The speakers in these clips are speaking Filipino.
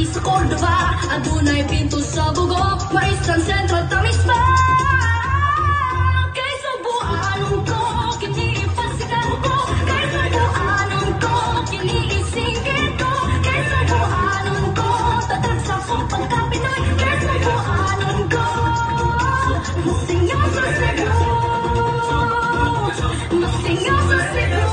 sa Cordova, adunay pinto sa Bugok, Maristan Central tamis pa. Kay subuanon ko, kiniipasikan ko, kay subuanon ko, kiniisingit ko, kay subuanon ko, tatag sa kong pagkapinoy, kay subuanon ko, masingaw sa Cebu, masingaw sa Cebu.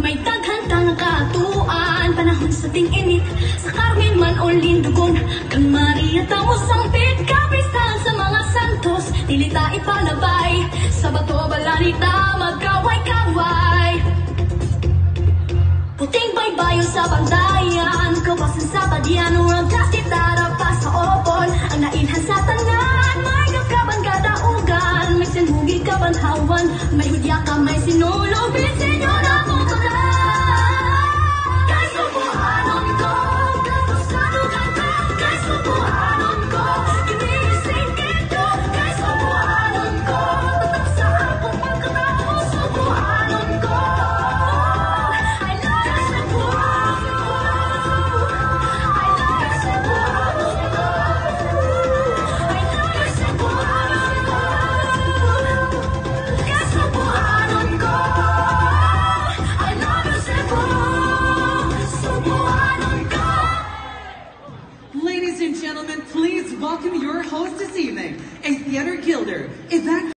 May daghang nakatuan, panahon sa ting-init, sa Carmen man o Lindugon, kang Maria tamo sangpit, kapistahan sa mga santos, tilita ipalabay, sa bato balanita magkaway-kaway. Puting baybayon sa bandayan, kawasan sa padyan, urang kasitara pa sa opon, ang nailhan sa tanan, may gagkaban kadaugan, may sinhugi kabanhawan, may hudya ka, may sinulog, bitin.